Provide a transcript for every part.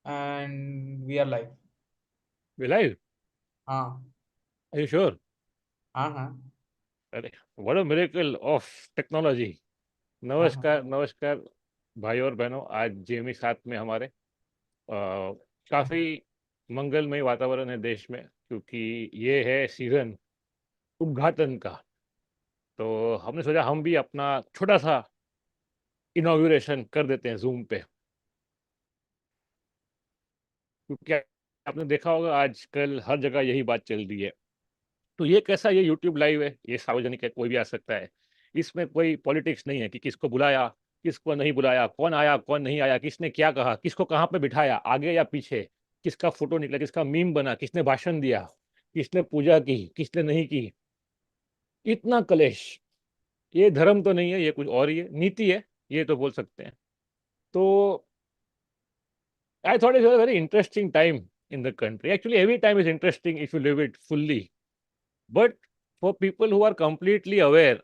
And we are live. We live? हाँ Are you sure? हाँ हाँ अरे what a miracle of technology. हाँ हाँ। नमस्कार नमस्कार भाई और बहनों, आज जेमी साथ में हमारे काफ़ी मंगलमय वातावरण है देश में, क्योंकि ये है सीज़न उद्घाटन का। तो हमने सोचा हम भी अपना छोटा सा इनॉग्रेशन कर देते हैं जूम पे, क्योंकि आपने देखा होगा आजकल हर जगह यही बात चल रही है। तो ये कैसा, ये यूट्यूब लाइव है, ये सार्वजनिक है, कोई भी आ सकता है। इसमें कोई पॉलिटिक्स नहीं है कि किसको बुलाया, किसको नहीं बुलाया, कौन आया कौन नहीं आया, किसने क्या कहा, किसको कहाँ पे बिठाया, आगे या पीछे, किसका फोटो निकला, किसका मीम बना, किसने भाषण दिया, किसने पूजा की, किसने नहीं की। इतना कलेश। ये धर्म तो नहीं है, ये कुछ और ही है, नीति है, ये तो बोल सकते हैं। तो I thought it's a very interesting time in the country. Actually every time is interesting if you live it fully, but for people who are completely aware,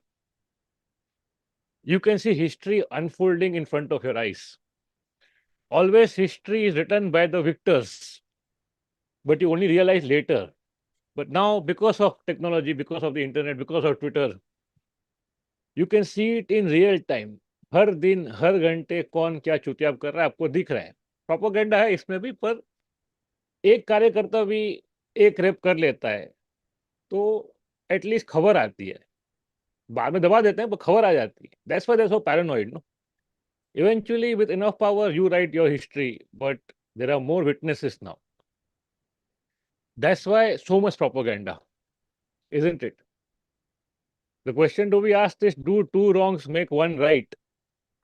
you can see history unfolding in front of your eyes. Always history is written by the victors, but you only realize later. But now, because of technology, because of the internet, because of Twitter, you can see it in real time. हर दिन हर घंटे कौन क्या चुतियाब कर रहा है आपको दिख रहा है। प्रोपोगेंडा है इसमें भी, पर एक कार्यकर्ता भी एक रेप कर लेता है तो एटलीस्ट खबर आती है। बाद में दबा देते हैं पर खबर आ जाती है। That's why they are so paranoid. Eventually, with enough power, you write your history, but there are more witnesses now. That's why so much propaganda, isn't it? The question to be asked is, do two wrongs make one right?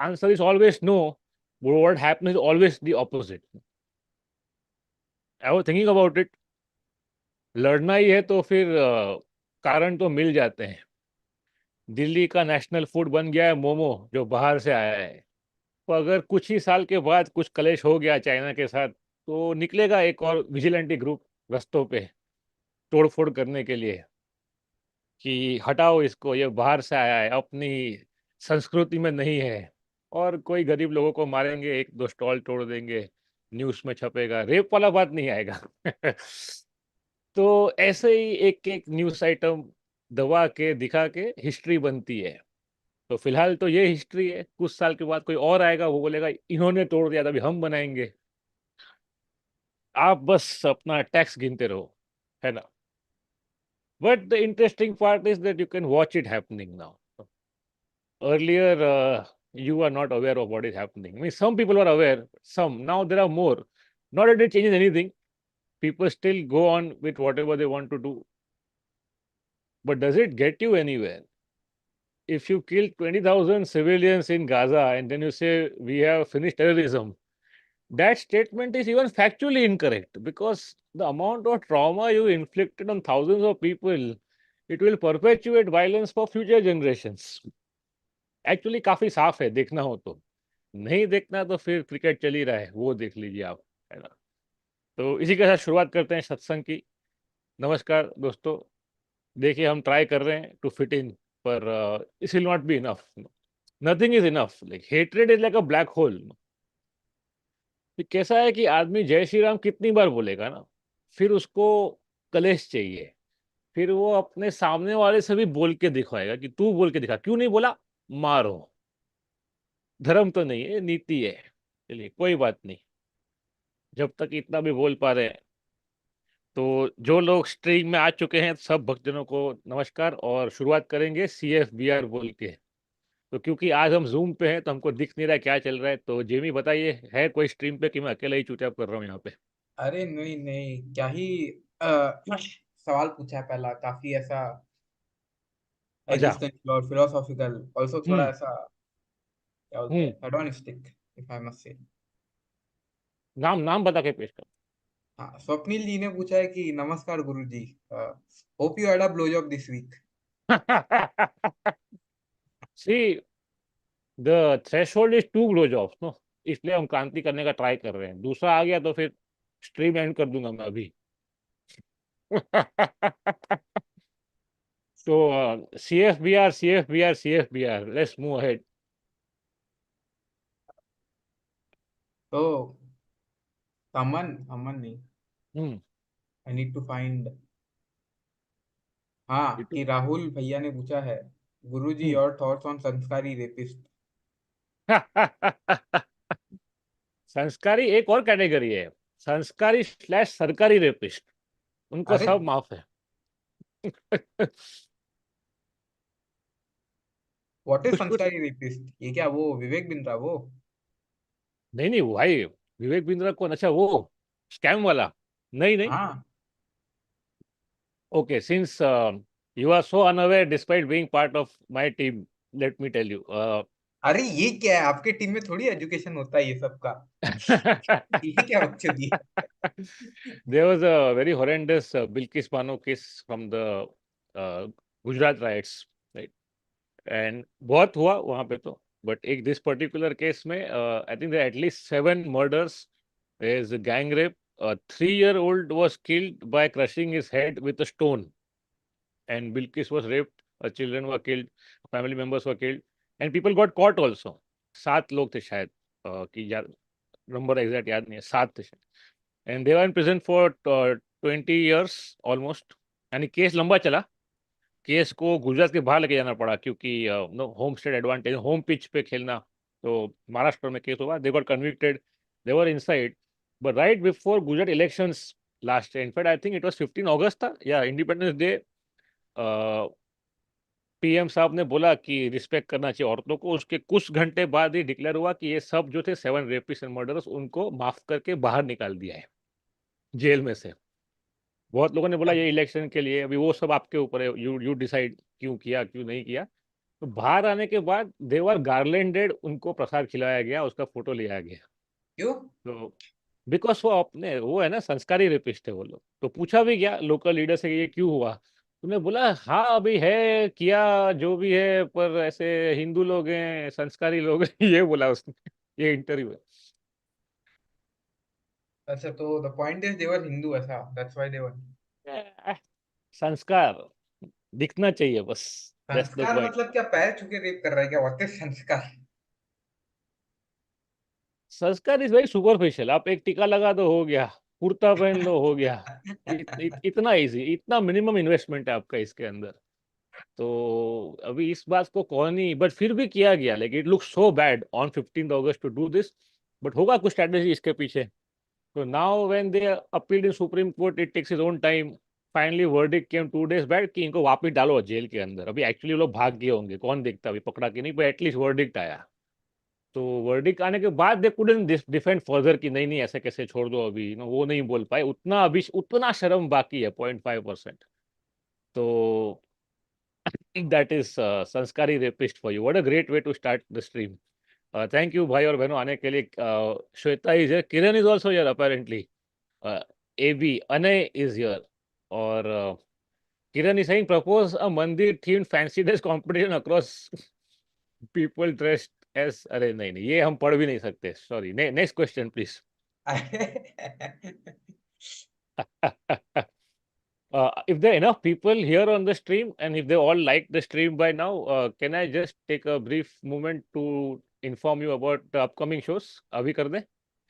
Answer is always no, but what happens is always the opposite. I was thinking about it. लड़ना ही है तो फिर कारण तो मिल जाते हैं। दिल्ली का national food बन गया है मोमो, जो बाहर से आया है। तो अगर कुछ ही साल के बाद कुछ कलेश हो गया चाइना के साथ, तो निकलेगा एक और विजिलेंटी ग्रुप रस्तों पे तोड़ फोड़ करने के लिए कि हटाओ इसको, ये बाहर से आया है, अपनी संस्कृति में नहीं है। और कोई गरीब लोगों को मारेंगे, एक दो स्टॉल तोड़ देंगे, न्यूज़ में छपेगा, रेप वाला बात नहीं आएगा। तो ऐसे ही एक एक न्यूज़ आइटम दबा के दिखा के हिस्ट्री बनती है। तो फिलहाल तो ये हिस्ट्री है, कुछ साल के बाद कोई और आएगा, वो बोलेगा इन्होंने तोड़ दिया था, अभी हम बनाएंगे। आप बस अपना टैक्स गिनते रहो, है ना। But the interesting part is that you can watch it happening now. Earlier, you are not aware of what is happening. I mean, some people were aware, some. Now there are more. Not that it changes anything. People still go on with whatever they want to do. But does it get you anywhere? If you kill 20,000 civilians in Gaza and then you say, we have finished terrorism, that statement is even factually incorrect, because the amount of trauma you inflicted on thousands of people, it will perpetuate violence for future generations. Actually काफी साफ है, देखना हो तो। नहीं देखना तो फिर क्रिकेट चल ही रहा है, वो देख लीजिए आप, है ना। तो इसी के साथ शुरुआत करते हैं सत्संग की। नमस्कार दोस्तों। देखिए, हम ट्राई कर रहे हैं टू फिट इन, पर it will not be enough. Nothing is enough. Like hatred is like a black hole. कैसा है कि आदमी जय श्री राम कितनी बार बोलेगा ना, फिर उसको कलेश चाहिए। फिर वो अपने सामने वाले से भी बोल के दिखाएगा कि तू बोल के दिखा, क्यों नहीं बोला, मारो। धर्म तो नहीं है, नीति है। चलिए कोई बात नहीं, जब तक इतना भी बोल पा रहे हैं। तो जो लोग स्ट्रीम में आ चुके हैं, सब भक्तजनों को नमस्कार। और शुरुआत करेंगे CFBR बोल के। तो क्योंकि आज हम जूम पे हैं तो हमको दिख नहीं रहा है क्या चल रहा है। तो जेमी बताइए, है कोई स्ट्रीम पे कि मैं अकेला ही चुतियाप कर रहा हूँ यहाँ पे? अरे नहीं नहीं, क्या ही सवाल पूछा है पहला, काफी ऐसा अच्छा। एग्जिस्टेंशियल और फिलोसॉफिकल, ऑल्सो थोड़ा हम्म। ऐसा क्या बोलते हम्म। हैं, hedonistic, if I must say. नाम नाम बता के पेश हाँ, स्वप्निल जी ने पूछा है कि नमस्कार Guru ji, hope you had a blow job this week. कर। See, the threshold is to glow jobs no, इसलिए हम क्रांति करने का ट्राई कर रहे हैं। दूसरा आ गया तो फिर स्ट्रीम एंड कर दूंगा मैं अभी। तो CFBR, लेट्स मूव अहेड। तो अमन, अमन नहीं। Hmm. I need to find. हाँ, कि राहुल भैया ने पूछा है, Guruji hmm. Your thoughts on संस्कारी रेपिस्ट। संस्कारी एक और कैटेगरी है, संस्कारी स्लैश सरकारी रेपिस्ट, उनको अरे, सब माफ है। व्हाट इज कुछ कुछ संस्कारी रेपिस्ट? ये क्या वो विवेक बिंद्रा वो? नहीं नहीं भाई, विवेक बिंद्रा कौन? अच्छा वो स्कैम वाला? नहीं नहीं। हाँ। Okay, since you are so unaware despite being part of my team, let me tell you. अरे ये क्या है, आपके टीम में थोड़ी एजुकेशन होता है ये सब का। ये क्या बकचोदी है? There was a very horrendous Bilkis Bano case from the Gujarat riots, right? And बहुत हुआ वहाँ पे तो, but एक this particular case में I think there are at least 7 murders. There is a gang rape. A 3-year-old was killed by crushing his head with a stone, and Bilkis was raped. Her children were killed, family members were killed, and people got caught also. 7 लोग थे शायद, कि यार number exact याद नहीं है, 7 थे शायद। And they were in prison for 20 years almost. यानी केस लंबा चला। केस को गुजरात के बाहर लेके जाना पड़ा, क्योंकि no home state advantage, home pitch पे खेलना। तो महाराष्ट्र में केस हुआ, they got convicted, they were inside. But right before Gujarat elections last, in fact I think it was 15 अगस्त था या इंडिपेंडेंस डे, पीएम साहब ने बोला कि रिस्पेक्ट करना चाहिए औरतों को। उसके कुछ घंटे बाद ही डिक्लेयर हुआ कि ये सब जो थे 7 रेपिस्ट एंड मर्डरर्स, उनको माफ करके बाहर निकाल दिया है जेल में से। बहुत लोगों ने बोला ये इलेक्शन के लिए, अभी वो सब आपके ऊपर है, यू यू डिसाइड क्यों किया क्यों नहीं किया। तो बाहर आने के बाद देवर गार्लैंडेड, उनको प्रसाद खिलाया गया, उसका फोटो लिया गया। क्यों? तो बिकॉज वो अपने वो है ना, संस्कारी रेपिस्ट है वो लोग। तो पूछा भी गया लोकल लीडर से कि ये क्यों हुआ, तुमने बोला हाँ अभी है किया जो भी है, पर ऐसे हिंदू लोग हैं, संस्कारी लोग हैं। ये बोला उसने, ये इंटरव्यू अच्छा, तो द पॉइंट इज देवर हिंदू, ऐसा दैट्स व्हाई देवर। है। संस्कार दिखना चाहिए बस, दैट्स द संस्कार पॉइंट। मतलब क्या, पैर छू के रेप कर रहा है क्या? व्हाट इज संस्कार? संस्कार इज वेरी सुपरफिशियल, आप एक टीका लगा दो हो गया, कुर्ता पहन लो हो गया। इतना इजी, इतना मिनिमम इन्वेस्टमेंट है आपका इसके अंदर। तो अभी इस बात को कौन ही, बट फिर भी किया गया, like it look so bad on 15 अगस्त टू डू दिस। बट होगा कुछ स्ट्रेटेजी इसके पीछे। तो now when they appealed in supreme court, it takes its own time. Finally verdict came 2 days back कि इनको वापस डालो जेल के अंदर। अभी एक्चुअली लोग भाग गए होंगे, कौन देखता, अभी पकड़ा कि नहीं, पर एटलीस्ट वर्डिक्ट आया। तो वर्डिक्ट आने के बाद दे कुडंट डिफेंड फर्दर कि नहीं नहीं ऐसे कैसे छोड़ दो अभी, वो नहीं बोल पाए उतना, अभी उतना शर्म बाकी है 0.5%। तो दैट इज संस्कारी rapist for you. What a great way to start the stream. Thank you भाई और बहनों आने के लिए। Shweta is here, Kiran is also here apparently, एबी अनय इज हियर। और Kiran is saying propose a mandir themed fancy dress competition across people dressed as. अरे नहीं नहीं, ये हम पढ़ भी नहीं सकते, sorry. Next question please. If there are enough people here on the stream and if they all like the stream by now, can I just take a brief moment to inform you about the upcoming shows? अभी कर दें?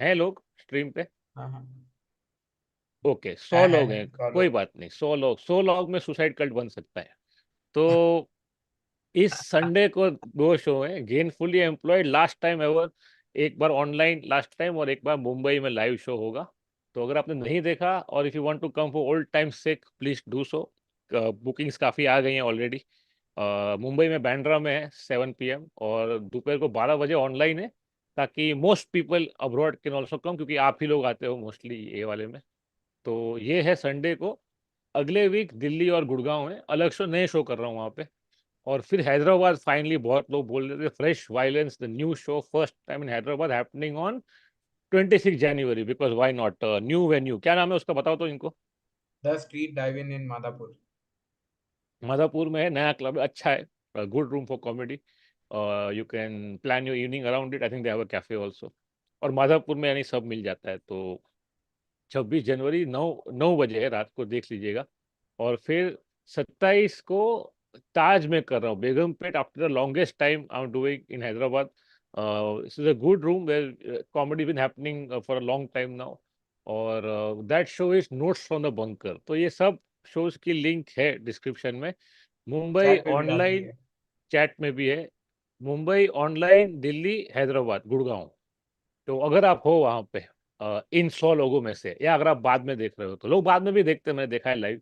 हैं लोग stream पे? हाँ हाँ। Okay, 100 लोग हैं, फॉलो। कोई बात नहीं। 100 लोग में सुसाइड कल्ट बन सकता है। तो इस संडे को 2 शो हैं, gainfully employed last time ever, एक बार ऑनलाइन लास्ट टाइम और एक बार मुंबई में लाइव शो होगा। तो अगर आपने नहीं देखा और if you want to come for old time sake, please do so. Bookings काफ़ी आ गई हैं ऑलरेडी। मुंबई में बैंड्रा में है 7 PM और दोपहर को 12 बजे ऑनलाइन है, ताकि most people abroad can also come, क्योंकि आप ही लोग आते हो मोस्टली ये वाले में। तो ये है संडे को। अगले वीक दिल्ली और गुड़गांव में अलग शो, नए शो कर रहा हूँ वहाँ पे। और फिर हैदराबाद, फाइनली बहुत लोग बोल रहे थे, fresh violence the new show first time in Hyderabad happening on 26 January, because why not, new venue. क्या नाम है उसका बताओ तो इनको। The street dive in Madhapur. Madhapur में है, नया क्लब है, अच्छा है, good room for comedy. You can plan your evening around it, I think they have a cafe also. और माधापुर में यानी सब मिल जाता है। तो 26 जनवरी 9 9 बजे है रात को, देख लीजिएगा। और फिर 27 को ताज में कर रहा हूँ, Begumpet, after the longest time I am doing in Hyderabad. This is a good room where comedy been happening for a long time now. और that show is notes from the bunker. तो ये सब शोज की लिंक है description में। Mumbai chat पे भी डाल दी ऑनलाइन है। चैट में भी है। मुंबई ऑनलाइन, दिल्ली, हैदराबाद, गुड़गांव। तो अगर आप हो वहाँ पे इन 100 लोगों में से, या अगर आप बाद में देख रहे हो, तो लोग बाद में भी देखते हैं, मैंने देखा है लाइव।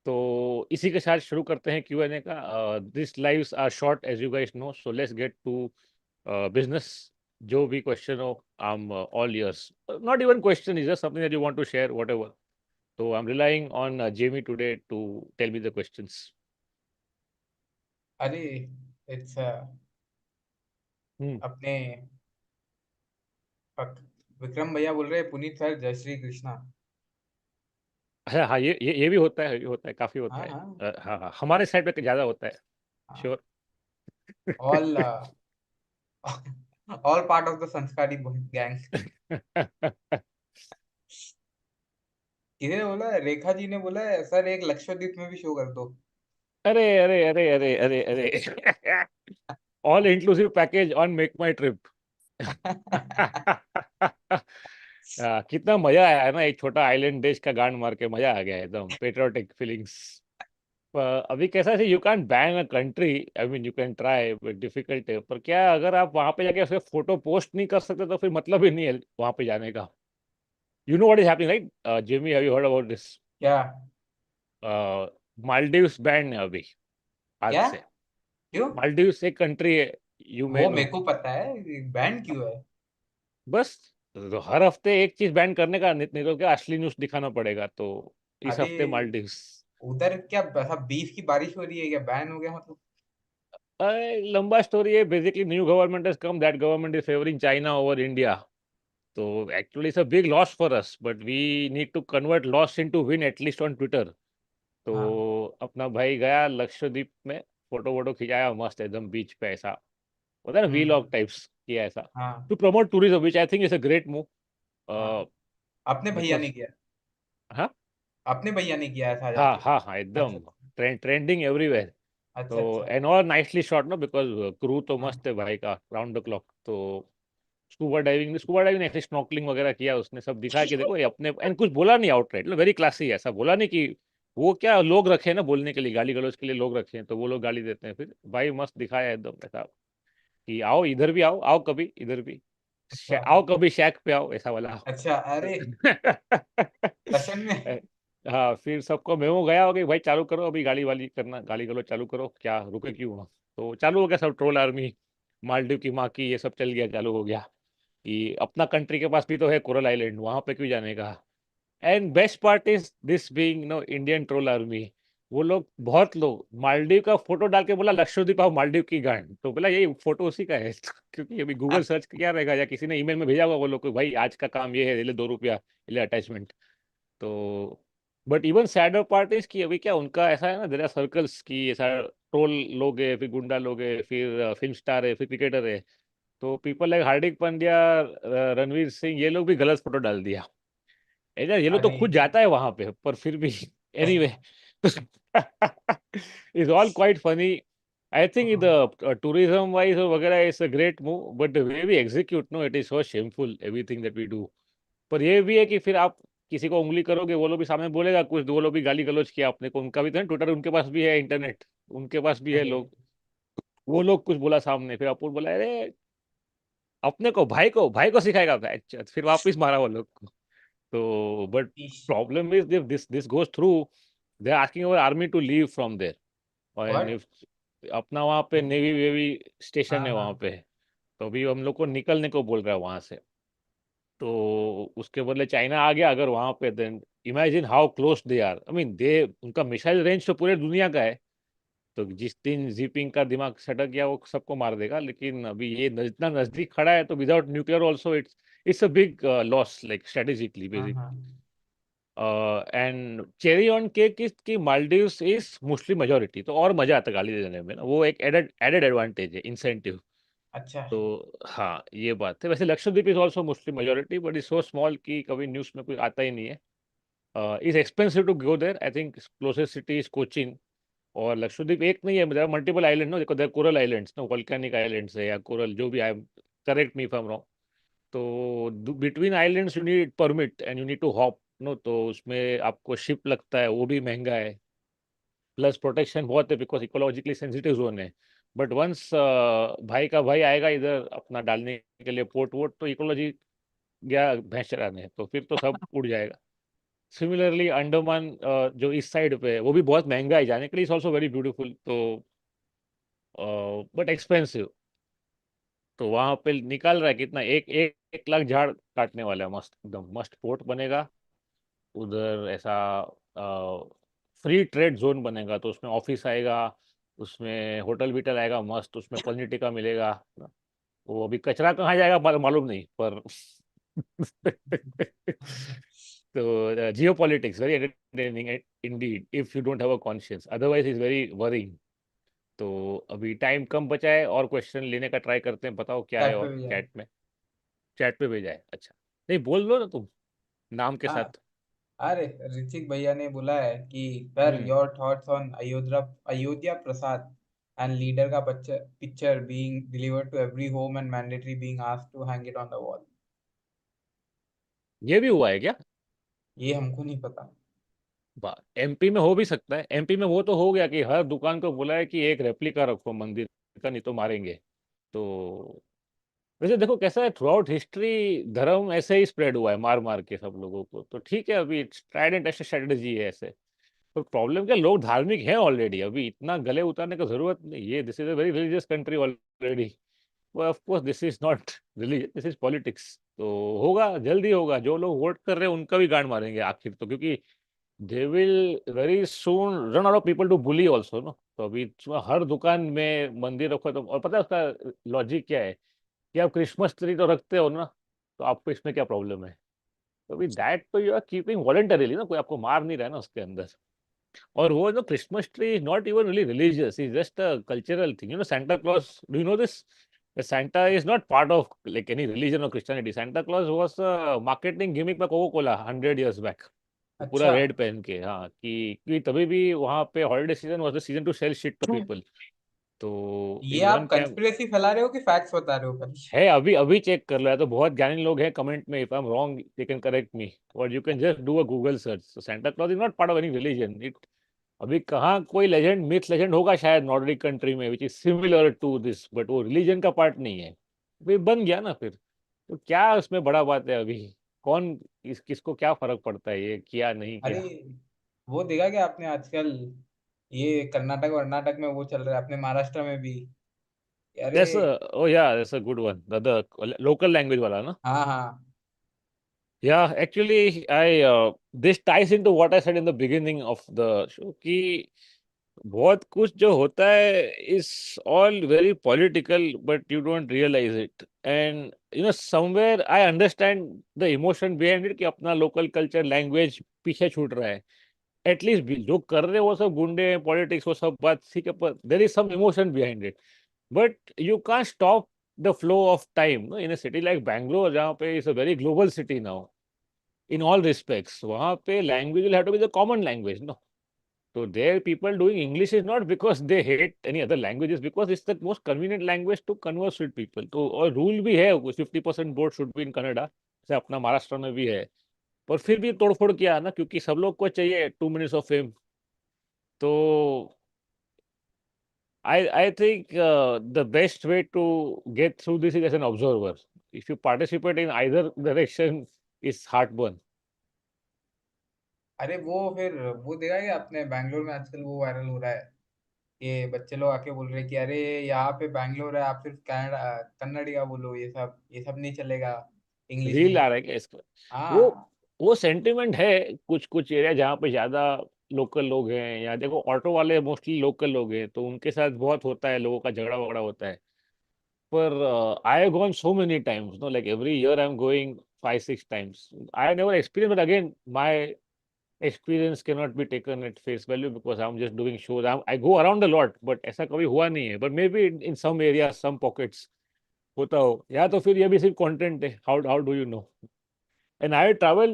तो इसी के साथ शुरू करते हैं Q&A का। This lives are short as you guys know, so let's get to business. जो भी क्वेश्चन हो, I am all ears. Not even question, is just something that you want to share, whatever. तो I am relying on Jamie today to tell me the questions. अरे it's hmm. अपने विक्रम भैया बोल रहे हैं, पुनीत सर जय श्री कृष्णा। अच्छा, हाँ, ये भी होता है, ये होता है, काफी होता हाँ है। हाँ हाँ हाँ, हमारे साइड पे ज्यादा होता है। हाँ। Sure. All all part of the संस्कारी गैंग। किसी ने बोला है, रेखा जी ने बोला है सर एक लक्षद्वीप में भी शो कर दो। अरे अरे अरे अरे अरे अरे, all inclusive package on make my trip. कितना मजा आया है ना, एक छोटा आइलैंड देश का गांड मार के मजा आ गया, एकदम पेट्रियोटिक फीलिंग्स। अभी कैसा है, you can ban a country, I mean you can try, but difficult है। पर क्या, अगर आप वहां पे जाके उसके फोटो पोस्ट नहीं कर सकते, तो फिर मतलब ही नहीं है वहां पे जाने का। You know what is happening, right Jimmy? Have you heard about this? क्या? मालदीव्स बैंड है अभी, आज क्या? से। क्यों? मालदीव्स एक कंट्री है, यू मे वो नो। मेरे को पता है, बैंड क्यों है? बस, तो हर हफ्ते एक चीज बैन करने का, नहीं तो क्या असली न्यूज दिखाना पड़ेगा। तो इस अरे हफ्ते मालदीव्स। उधर क्या ऐसा बीफ की बारिश हो रही है क्या, बैन हो गया मतलब? लंबा स्टोरी है। Basically new government has come, that government is favouring China over India. तो actually it's a big loss for us, but we need to convert loss into win, at least on Twitter. तो हाँ अपना भाई गया लक्षद्वीप में, photo वोटो खिंचाया मस्त एकदम बीच पे, ऐसा होता है ना, वीलॉग हम्म। टाइप्स किया ऐसा, हाँ to promote tourism, which I think is a great move. हाँ। अपने भैया ने बिकॉज, किया? हाँ अपने भैया ने किया ऐसा हाँ जाके? हाँ हाँ, एकदम अच्छा ट्रेंडिंग एवरीवेयर। अच्छा तो अच्छा। एंड ऑल नाइसली शॉट ना, बिकॉज क्रू तो हाँ मस्त है भाई का, राउंड द क्लॉक। तो स्कूबा डाइविंग नहीं, स्नॉर्कलिंग वगैरह किया उसने, सब दिखाया कि देखो ये अपने, एंड कुछ बोला नहीं आउटराइट, वेरी क्लासी, ऐसा बोला नहीं कि वो क्या लोग रखे हैं ना बोलने के लिए, गाली गलौज के लिए लोग रखे हैं, तो वो लोग गाली देते हैं। फिर भाई मस्त दिखाया एकदम ऐसा कि आओ इधर भी आओ, आओ कभी इधर भी, अच्छा आओ कभी शैक पे आओ, ऐसा वाला। अच्छा। अरे सशन में। हाँ, फिर सबको मेमो गया हो कि भाई चालू करो अभी, गाली वाली करना, गाली गलौज चालू करो, क्या रुके क्यों? तो चालू हो गया सब, ट्रोल आर्मी, मालदीव की माँ की, ये सब चल गया, चालू हो गया कि अपना कंट्री के पास भी तो है कोरल आइलैंड, वहां पे क्यों जाने का। And best part is this being no Indian troll army, वो लोग, बहुत लोग मालदीव का फोटो डाल के बोला लक्षद्वीप आओ मालदीव की गांड, तो बोला यही फोटो उसी का है। क्योंकि अभी गूगल सर्च किया रहेगा, या किसी ने ईमेल में भेजा होगा वो लोग को, भाई आज का काम ये है, ये ले 2 रुपया, ये ले अटैचमेंट। तो but even sadder part is कि अभी क्या उनका ऐसा है ना, देयर आर सर्कल्स की, ऐसा ट्रोल लोग है, फिर गुंडा लोग है, फिर फिल्म स्टार है, फिर क्रिकेटर है। तो पीपल लाइक हार्दिक पांड्या, रणवीर सिंह, ये लोग भी गलत फोटो डाल दिया। यार ये लोग तो अरे खुद जाता है वहां पे, पर फिर भी anyway, is all quite funny. I think the tourism wise वगैरह is a great move, but the way we execute, no, it is so shameful everything that we do. पर ये भी है कि फिर आप किसी को उंगली करोगे, वो लोग भी सामने बोलेगा कुछ, वो लोग भी गाली गलौज किया अपने को, उनका भी तो है ट्विटर, उनके पास भी है इंटरनेट, उनके पास भी है अरे लोग, वो लोग कुछ बोला सामने, फिर अपुर बोला अरे अपने को, भाई को सिखाएगा भाई, अच्छा, फिर वापिस मारा वो लोग को। तो but ish. Problem is, if this goes through, they are asking our army to leave from there. और व्हाट? if अपना वहाँ पे नेवी वेवी हाँ स्टेशन है हाँ। वहाँ पे, तो अभी हम लोग को निकलने को बोल रहा है वहाँ से। तो उसके बदले चाइना आ गया अगर वहाँ पे, then imagine how close they are, I mean they, उनका मिसाइल रेंज तो पूरे दुनिया का है। तो जिस दिन जीपिंग का दिमाग सटक गया, वो सबको मार देगा। लेकिन अभी ये इतना नजदीक खड़ा है, तो without nuclear also it's a big loss, like strategically हाँ हाँ। Basically. And cherry on cake is कि मालदीव्स इज मुस्लिम मेजोरिटी, तो और मजा आता है गाली देने में ना, वो एक एडेड एडेड एडवांटेज है, इंसेंटिव। अच्छा। तो हाँ, ये बात है। वैसे Lakshadweep is also Muslim majority, but is so small कि कभी न्यूज़ में कुछ आता ही नहीं है। Is expensive to go there, I think closest city is Cochin. और लक्षद्वीप एक नहीं है, मतलब मल्टीपल आइलैंड, नो, देखो there coral islands, no, volcanic islands है, या कोरल जो भी, I correct me if I am wrong. तो between islands you need permit and you need to hop no, तो उसमें आपको शिप लगता है, वो भी महंगा है, प्लस प्रोटेक्शन बहुत है बिकॉज इकोलॉजिकली सेंसिटिव जोन है। बट वंस भाई का भाई आएगा इधर अपना डालने के लिए पोर्ट वोट, तो इकोलॉजी गया भैंस चराने, तो फिर तो सब उड़ जाएगा। सिमिलरली अंडमान जो इस साइड पे है वो भी बहुत महंगा है जाने के लिए, इज ऑल्सो वेरी ब्यूटीफुल, तो बट एक्सपेंसिव। तो वहां पे निकाल रहा है कितना, एक लाख झाड़ काटने वाला है, मस्त एकदम मस्त पोर्ट बनेगा उधर, ऐसा फ्री ट्रेड जोन बनेगा, तो उसमें ऑफिस आएगा, उसमें होटल बीटल आएगा मस्त, उसमें पनीर टिक्का मिलेगा। वो अभी कचरा कहाँ जाएगा मालूम नहीं, पर तो जियो politics very entertaining Indeed if you don't have a conscious, otherwise is very worrying. तो अभी टाइम कम बचा है, और क्वेश्चन लेने का ट्राई करते हैं, बताओ क्या है, चैट पे और भी जाए। चैट में, चैट पे भेजा है, अच्छा। नहीं बोल दो ना तुम नाम के हाँ, साथ। अरे ऋतिक भैया ने बोला है कि sir hmm. Your thoughts on Ayodhya Ayodhya prasad and leader का picture being delivered to every home and mandatory being asked to hang it on the wall. ये भी हुआ है क्या? ये हमको नहीं पता। एमपी में हो भी सकता है, एमपी में वो तो हो गया कि हर दुकान को बोला है कि एक रेप्लिका रखो मंदिर का, नहीं तो मारेंगे। तो वैसे देखो कैसा है, थ्रू आउट हिस्ट्री धर्म ऐसे ही स्प्रेड हुआ है, मार मार के सब लोगों को, तो ठीक है, अभी ट्राइड एंड टेस्टेड स्ट्रेटेजी है ऐसे। पर प्रॉब्लम क्या, लोग धार्मिक हैं ऑलरेडी, अभी इतना गले उतारने का जरूरत नहीं, ये this is a very religious country already. Of course this is not religion, this is politics, तो होगा जल्दी होगा, जो लोग वोट कर रहे हैं उनका भी गांड मारेंगे आखिर तो, क्योंकि they will very soon run out of people to bully also no. तो अभी हर दुकान में मंदिर रखो, तो और पता है उसका लॉजिक क्या है, कि आप क्रिसमस ट्री तो रखते हो ना, तो आपको इसमें क्या प्रॉब्लम है? तो अभी दैट तो यू आर कीपिंग वॉलंटरीली ना, कोई आपको मार नहीं रहा है ना उसके अंदर। और वो जो Christmas tree is not even really religious, is just a cultural thing, you know, Santa Claus, do you know this? Santa is not part of like any religion or Christianity. Santa Claus was a marketing gimmick by Coca-Cola 100 years back. वो पूरा अच्छा, red पहन के, हाँ, कि तभी भी वहां पे holiday season was the season to sell shit to people. तो ये इन वन आप कैंप कंस्पिरेसी फैला रहे हो कि फैक्ट्स बता रहे हो पहले? है, अभी अभी चेक कर लो, है तो बहुत ज्ञानी लोग हैं कमेंट में, if I am wrong they can correct me, और you can just do a Google search. So Santa Claus is not part of any religion it. अभी कहाँ कोई लेजेंड मिथ लेजेंड होगा शायद नॉर्डिक कंट्री में which is similar to this, but वो religion का part नहीं है। वे बन गया ना फिर, तो क्या उसमें बड़ा बात है अभी, कौन किसको क्या फर्क पड़ता है ये किया नहीं अरे, किया। वो देखा क्या आपने आजकल? ये कर्नाटक कर्नाटक में वो चल रहा है, अपने महाराष्ट्र में भी। अरे, दैट्स ओ या that's a good one, the local language वाला ना। हाँ हाँ। Yeah, actually, I this ties into what I said in the beginning of the show कि बहुत कुछ जो होता है is all very political, but you don't realize it. And you know, somewhere I understand the emotion behind it कि अपना local culture, language पीछे छूट रहा है। At least जो कर रहे हैं वो सब गुंडे हैं, politics वो सब बात ठीक है, पर there is some emotion behind it. But you can't stop the flow of time. No? In a city like Bangalore, जहाँ पे is a very global city now. In all respects, वहाँ पे language will have to be the common language, no? So there people doing English is not because they hate any other languages, because it's the most convenient language to converse with people. तो और rule भी है, 50% board should be in Canada, जैसे अपना महाराष्ट्र में भी है। पर फिर भी तोड़फोड़ किया ना, क्योंकि सब लोग को चाहिए 2 मिनट्स ऑफ फेम। तो I think the best way to get through this is as an observer. If you participate in either direction, it's heartburn. अरे वो फिर वो देखा क्या आपने, बैंगलोर में आजकल वो वायरल हो रहा है। ये बच्चे लोग आके बोल रहे हैं कि अरे यहाँ पे बैंगलोर है, आप सिर्फ कनाडा कन्नड़िया बोलो, ये सब नहीं चलेगा, इंग्लिश रील नहीं। आ रहा है क्या इसका? वो हाँ। वो सेंटिमेंट है, कुछ कुछ एरिया जहाँ पे ज्यादा लोकल लोग हैं, या देखो ऑटो वाले मोस्टली लोकल लोग हैं, तो उनके साथ बहुत होता है, लोगों का झगड़ा वगड़ा होता है। पर I have gone so many times, no, like every year I am going 5-6 times. I never experienced, but again, my experience cannot be taken at face value because I'm just doing shows. I go around a lot, but ऐसा कभी हुआ नहीं है, but maybe in some areas, some pockets होता हो, या तो फिर ये भी सिर्फ कंटेंट है, how do you know? And I travel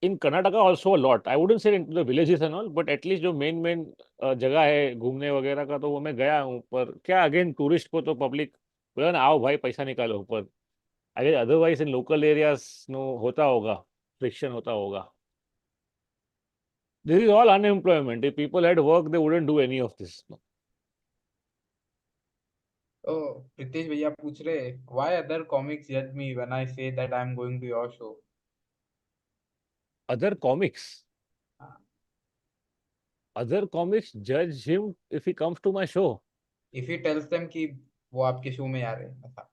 in Karnataka also a lot. I wouldn't say into the villages and all, but at least जो मेन जगह है घूमने वगैरह का, तो वो मैं गया हूँ। पर क्या अगेन टूरिस्ट को तो पब्लिक बोला ना, आओ भाई पैसा निकालो, पर अगर otherwise in local areas no होता होगा, फ्रिक्शन होता होगा. This is all unemployment. If people had work, they wouldn't do any of this. No. ओ प्रीतेश भैया पूछ रहे, व्हाई अदर कॉमिक्स जज मी when I say that I am going to your show? Other comics, other comics judge him if he comes to my show. If he tells them कि वो आपके show में आ रहे हैं ऐसा।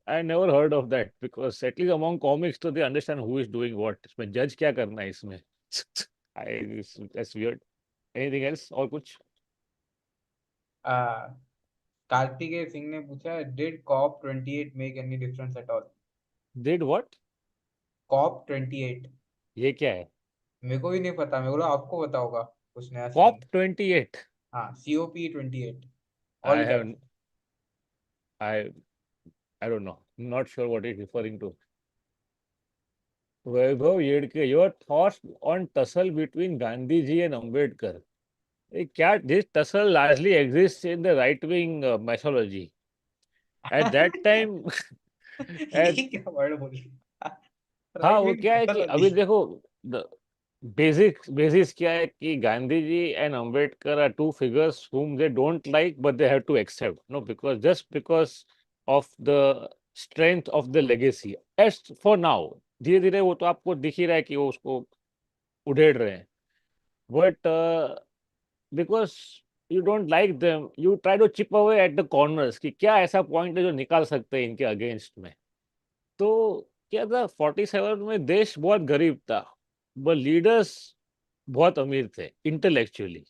I never heard of that because at least among comics, so they understand who is doing what. इसमें judge क्या करना है इसमें? That's weird. Anything else और कुछ? आ, कार्तिकेय सिंह ने पूछा, did COP 28 make any difference at all? Did what? COP 28? ये क्या है? मेरे को भी नहीं पता, मेरे को लगा आपको पता होगा कुछ नया सीन। Cop 28. हाँ, COP 28, I all have caps. I I don't know. Not sure what he's referring to. Vaibhav Yedke, your thoughts on tussle between Gandhi ji and Ambedkar. क्या this tussle largely exists in the right wing mythology. At that time, at ये क्या word बोल रही? हाँ right वो wing क्या है कि मेथोलॉजी। अभी देखो बेसिस क्या है कि Gandhi ji and Ambedkar are two figures whom they don't like but they have to accept, no, because just because of the strength of the legacy as for now. धीरे धीरे वो तो आपको दिख ही रहा है कि वो उसको उधेड़ रहे हैं, but because you don't like them you try to chip away at the corners कि क्या ऐसा पॉइंट है जो निकाल सकते हैं इनके अगेंस्ट में. तो क्या था, 47 में देश बहुत गरीब था, but लीडर्स बहुत अमीर थे intellectually.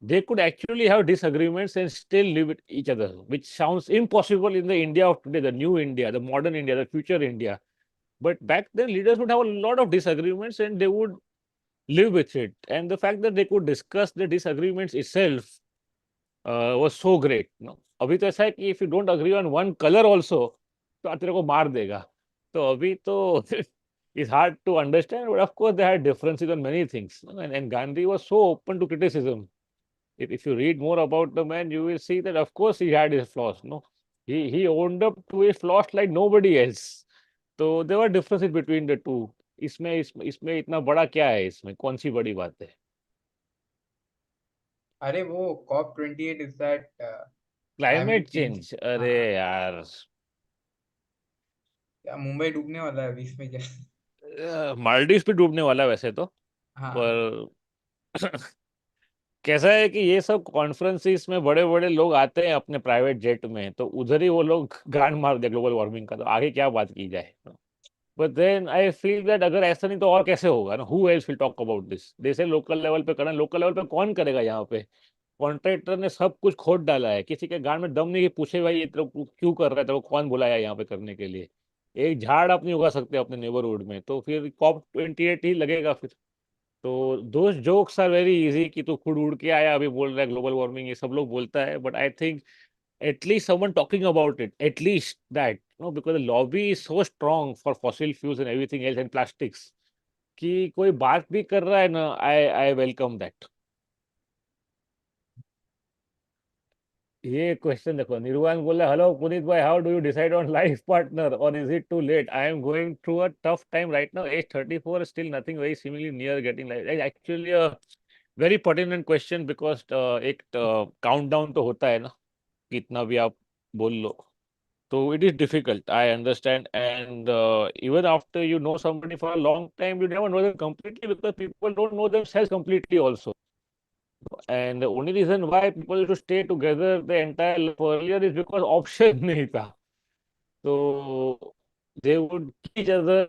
They could actually have disagreements and still live with each other, which sounds impossible in the India of today, the new India, the modern India, the future India. But back then, leaders would have a lot of disagreements and they would live with it. And the fact that they could discuss the disagreements itself was so great. No? अभी तो ऐसा है कि if you don't agree on one color also, तो तेरे को मार देगा. तो अभी तो it's hard to understand, but of course they had differences on many things. No? And Gandhi was so open to criticism. If you read more about the man, you will see that of course he had his flaws. No, he owned up to his flaws like nobody else. तो there were differences between the two. इसमें इतना बड़ा क्या है, इसमें कौन सी बड़ी बात है? अरे वो COP 28 is that climate climate change. Change, अरे हाँ, यार. क्या मुंबई डूबने वाला है 20 में क्या? मालदीव पे डूबने वाला है वैसे तो, हाँ। पर कैसा है कि ये सब कॉन्फ्रेंसिस में बड़े बड़े लोग आते हैं अपने प्राइवेट जेट में, तो उधर ही वो लोग गांड मार दे ग्लोबल वार्मिंग का, तो आगे क्या बात की जाए. But then I feel that अगर ऐसा नहीं तो और कैसे होगा ना, who else will talk about this. जैसे लोकल लेवल पे करना, लोकल लेवल पे कौन करेगा यहाँ पे? कॉन्ट्रैक्टर ने सब कुछ खोद डाला है, किसी के गांड में दम नहीं कि पूछे भाई ये तो क्यों कर रहा है, तो कौन बुलाया यहाँ पे करने के लिए. एक झाड़ आप नहीं उगा सकते अपने नेबरहुड में, तो फिर कॉप 28 ही लगेगा फिर. तो those jokes are very easy कि तू खुद उड़ के आया अभी बोल रहा है ग्लोबल वार्मिंग, ये सब लोग बोलता है, but I think at least someone talking about it, at least that, no, because the lobby is so strong for fossil fuels and everything else and plastics कि कोई बात भी कर रहा है ना, आई वेलकम दैट. ये क्वेश्चन देखो, निर्वाण बोला, हेलो पुनीत भाई, how do you decide on life partner और is it too late? I am going through a tough time right now, age 34, still nothing very similarly near getting life. Actually very pertinent question because एक countdown तो होता है ना, कितना भी आप बोल लो. So it is difficult. I understand, and even after you know somebody for a long time, you never know them completely because people don't know themselves completely also. And the only reason why people used to stay together the entire life earlier is because option nahi tha. So they would keep each other,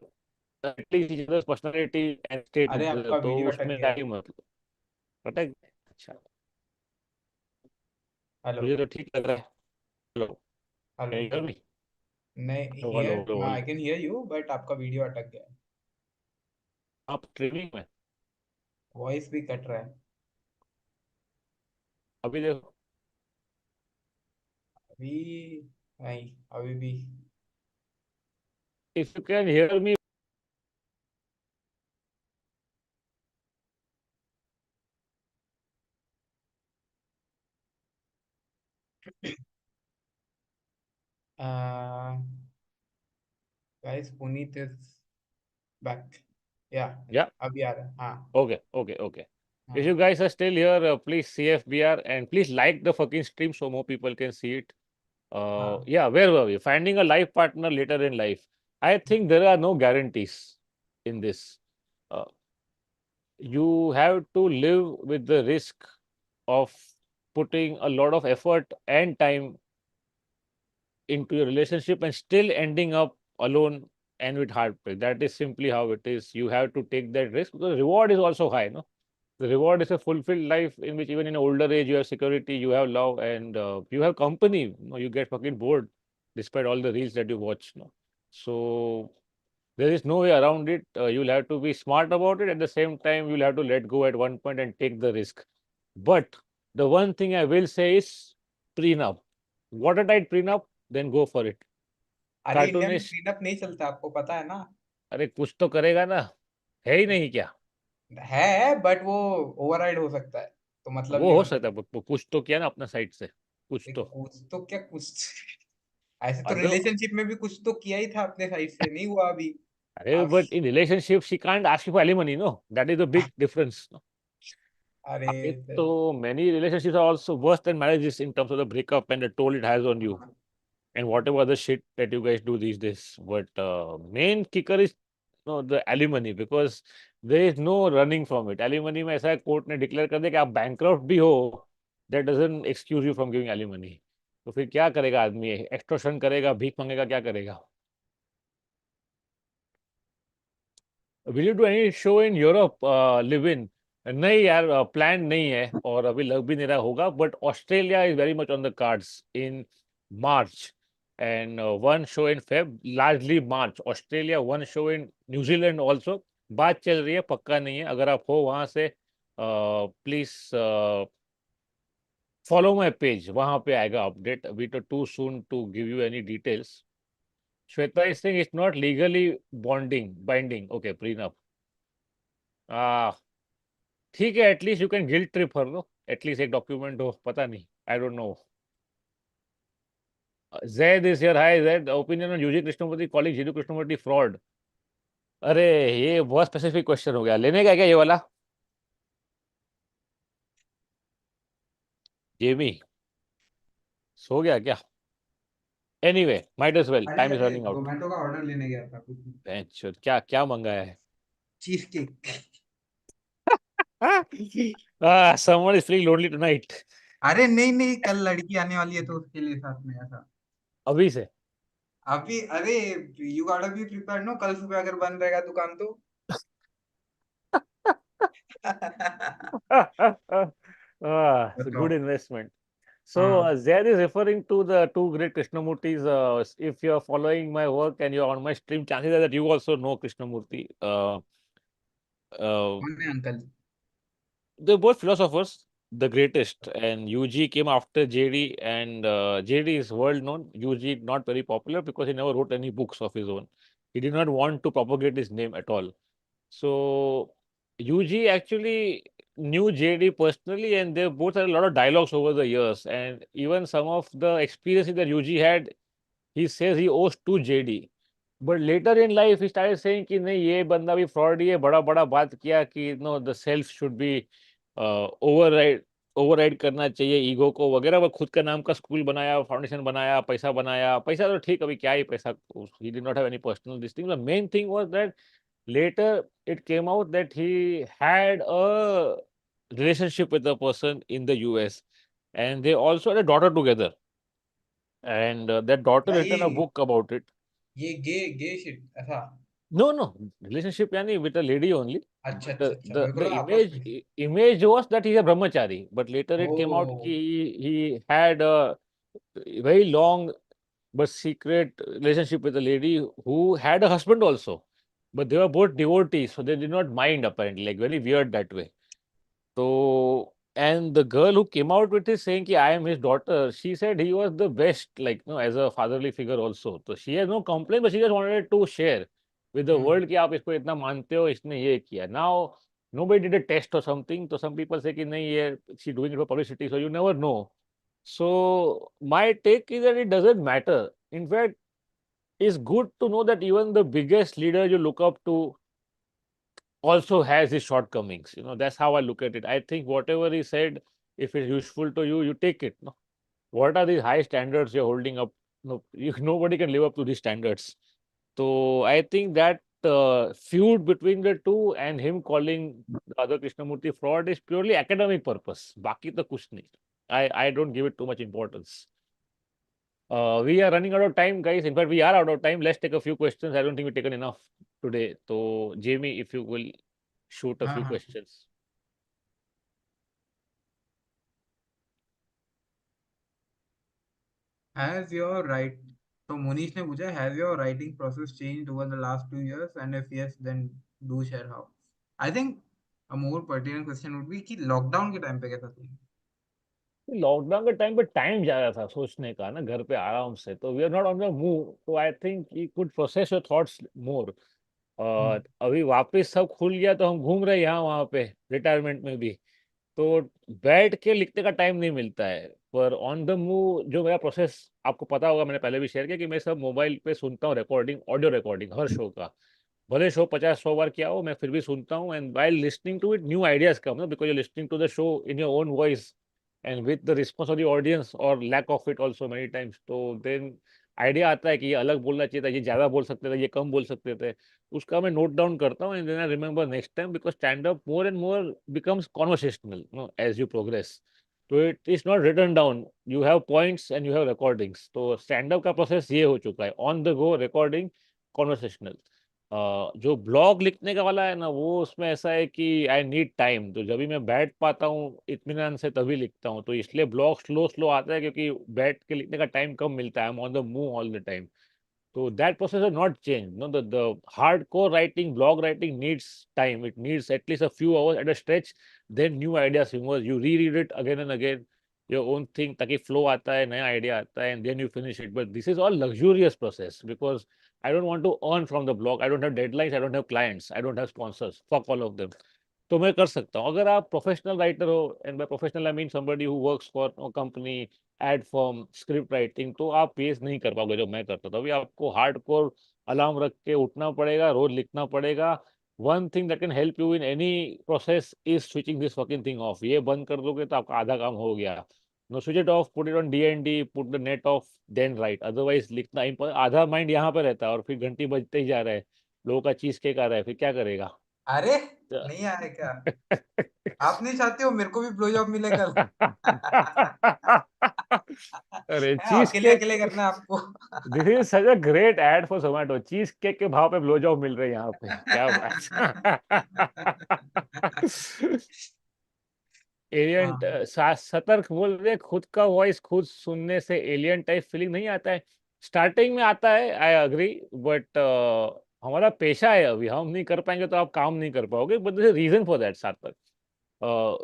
at least each other's personality and stay अरे together. आपका तो video अटक उसमें गया क्या है। ही मतलब. पता है? अच्छा, हेलो। मुझे तो ठीक लग रहा है. Hello, hello. Can you hear me? नहीं, hello hello hear hello I hello. Can hear you, but आपका वीडियो अटक गया है। आप ट्रेनिंग में? वॉइस भी कट रहा है। अभी देखो. अभी नहीं, अभी भी। If you can hear me. Guys Puneet is back. या Yeah. अभी आ रहा है, हाँ। Okay. Okay. Okay. If you हाँ guys are still here, please CFBR and please like the fucking stream so more people can see it. हाँ। Yeah, where were we? Finding a life partner later in life. I think there are no guarantees in this. Uh, you have to live with the risk of putting a lot of effort and time into your relationship and still ending up alone and with heartbreak. That is simply how it is. You have to take that risk because reward is also high. No, the reward is a fulfilled life in which even in older age you have security, you have love, and you have company. No, you get fucking bored despite all the reels that you watch. No, so there is no way around it. You'll have to be smart about it. At the same time, you'll have to let go at one point and take the risk. But the one thing I will say is prenup. Watertight prenup, then go for it. अरे India में Cartoonish, prenup नहीं चलता, आपको पता है ना। अरे कुछ तो करेगा ना, है ही नहीं क्या? है बट वो ओवरराइड हो सकता है, तो मतलब वो नहीं हो हो सकता है, सकता। कुछ तो किया ना अपना साइड से, कुछ तो। कुछ तो क्या कुछ। ऐसे तो अदर रिलेशनशिप में भी कुछ तो किया ही था अपने साइड से, नहीं हुआ अभी। अरे अब but in relationship she can't ask you for alimony, no, that is the big difference. अरे So many relationships are also worse than marriages in terms of the breakup and the toll it has on you and whatever other shit that you guys do these days. But main kicker is the alimony because there is no running from it. Alimony में ऐसा है court ने declare कर दिया कि आप bankrupt भी हो, that doesn't excuse you from giving alimony. तो फिर क्या करेगा आदमी? एक्सटॉर्शन करेगा, भीख मांगेगा, क्या करेगा? Will you do any show in Europe, live in? नहीं यार, प्लान नहीं है और अभी लग भी नहीं रहा होगा, but Australia is very much on the cards in March and one show in Feb, largely March Australia, one show in New Zealand also. बात चल रही है, पक्का नहीं है. अगर आप हो वहां से प्लीज फॉलो माई पेज, वहां पे आएगा अपडेट. वी तो too soon to give you any details. Shweta is saying it's not legally bonding binding. Okay, prenup. ठीक है, at least you can guilt trip her. No, at least एक डॉक्यूमेंट हो, पता नहीं, I don't know. Zaid is here. Hi Zaid, opinion on UG Krishnamurti calling Jiddu Krishnamurti fraud. अरे ये बहुत specific question हो गया, लेने का क्या ये वाला? जेमी सो गया क्या? एनीवे, माइट एज वेल, अरे टाइम इज अरे रनिंग आउट. जोमेटो का ऑर्डर लेने गया था कुछ। क्या क्या मंगाया है? Cheese cake. Someone is feeling lonely tonight. अरे नहीं नहीं, कल लड़की आने वाली है तो उसके लिए साथ में ऐसा। अभी से? अभी अरे, यू गॉटा बी प्रिपेयर्ड नो, कल सुबह अगर बंद रहेगा दुकान तो। It's a good बताओ। investment. So हाँ Zaid is referring to the two great Krishnamurtis. If you are following my work and you are on my stream, chances are that you also know Krishnamurti. Uh, कौन है uncle? they're both philosophers, the greatest. And UG came after JD, and JD is world known. UG not very popular because he never wrote any books of his own. He did not want to propagate his name at all. So UG actually knew JD personally, and they both had a lot of dialogues over the years. And even some of the experiences that UG had, he says he owes to JD. But later in life, he started saying कि नहीं, ये बंदा भी fraud ही है. बड़ा बड़ा बात किया कि no, the self should be override, override करना चाहिए ईगो को वगैरह. वो खुद का नाम का स्कूल बनाया, फाउंडेशन बनाया, पैसा बनाया. पैसा तो ठीक, अभी क्या ही पैसा. He did not have any personal this thing. The main thing was that later it came out that he had a relationship with a person in the US, and they also had a daughter together, and that daughter क्या ये written a book about it. ये गे गे shit ऐसा? No, no, relationship yani with a lady only. अच्छा But अच्छा अच्छा, मेरे को the लगा आपस में। image was that he's a brahmachari. But later it came out O. he had a very long but secret relationship with a lady who had a husband also. But they were both devotees, so they did not mind apparently, like very weird that way. So, and the girl who came out with this saying ki I am his daughter, she said he was the best, like, as a fatherly figure also. So she has no complaint, but she just wanted to share with the hmm. world कि आप इसको इतना मानते हो, इसने ये किया. Now, nobody did a test or something. So some people say कि नहीं, ये she doing it for publicity, so you never know. So my take is that it doesn't matter. In fact, it's good to know that even the biggest leader you look up to also has his shortcomings. That's how I look at it. I think whatever he said, if it's useful to you, you take it. No? What are these high standards you're holding up? No, nobody can live up to these standards. So I think that feud between the two and him calling the other Krishnamurti fraud is purely academic purpose. Baki to kuch nahi. I don't give it too much importance. We are running out of time, guys. In fact, we are out of time. Let's take a few questions. I don't think we've taken enough today. So, Jamie, if you will shoot a हाँ few हाँ. questions. Has your right तो मोनीश ने पूछा has your writing process changed over the last 2 years and if yes then do share how. I think a more pertinent question would be कि lockdown के time पे कैसा था. Lockdown के time पे टाइम ज्यादा था सोचने का ना, घर पे आराम से, तो we are not on the move, तो I think you could process your thoughts more. अभी वापस सब खुल गया तो हम घूम रहे हैं यहाँ वहाँ पे रिटायरमेंट में भी, तो बैठ के लिखने का टाइम नहीं मिलता है. पर ऑन द मूव जो मेरा प्रोसेस, आपको पता होगा, मैंने पहले भी शेयर किया कि मैं सब मोबाइल पे सुनता हूँ, रिकॉर्डिंग, ऑडियो रिकॉर्डिंग हर शो का. भले शो 50-100 बार किया हो, मैं फिर भी सुनता हूँ. And while listening to it new ideas come ना, because you listening to the show in your own voice and with the response of the audience और lack of it also many times. तो then idea आता है कि ये अलग बोलना चाहिए था, ये ज़्यादा बोल सकते थे, ये कम बोल सकते थे. उसका मैं नोट डाउन करता हूँ and then I remember next time, because stand up more and more becomes conversational, as you progress. So it is not written down. You have points and you have recordings. तो stand up का process ये हो चुका है, on the go recording, conversational. जो blog लिखने का वाला है ना, वो उसमें ऐसा है कि आई नीड टाइम, तो जब भी मैं बैठ पाता हूँ इत्मीनान से तभी लिखता हूँ, तो इसलिए ब्लॉग स्लो स्लो आता है, क्योंकि बैठ के लिखने का टाइम कम मिलता है. I am on the move all the time. So that process has not changed. No, the hardcore writing, blog writing needs time. It needs at least a few hours at a stretch. Then new ideas emerge. You reread it again and again, your own thing, ताकि flow आता है, नया idea आता है, and then you finish it. But this is all luxurious process because I don't want to earn from the blog. I don't have deadlines. I don't have clients. I don't have sponsors. Fuck all of them. तो मैं कर सकता हूँ. अगर आप professional writer हो, and by professional I mean somebody who works for company, ad form, script writing, तो आप पेस नहीं कर पाओगे जो मैं करता था. अभी आपको हार्ड कोर अलार्म रख के उठना पड़ेगा, रोज लिखना पड़ेगा. One thing that can help you in any process is switching this fucking thing of. ये बंद कर दोगे तो आपका आधा काम हो गया. No, switch it off, put it on D, put the net off, then write. Otherwise लिखना आधा माइंड यहाँ पे रहता है और फिर घंटी बजते ही जा रहा है, लोगों का चीज केक आ रहा है, फिर क्या करेगा. अरे नहीं आया क्या. आप नहीं चाहते हो मेरे को भी ब्लो जॉब मिले कल. अरे चीज अकेले केक, अकेले करना है आपको. This is such a great ad for Zomato. Cheesecake के भाव पे ब्लो जॉब मिल रहे हैं यहाँ पे, क्या बात. एलियन, हाँ. सतर्क बोल रहे, खुद का वॉइस खुद सुनने से एलियन टाइप फीलिंग नहीं आता है. स्टार्टिंग में आता है, आई अग्री, बट हमारा पेशा है, अभी हम नहीं कर पाएंगे तो आप काम नहीं कर पाओगे. But this reason for that, Sarthak.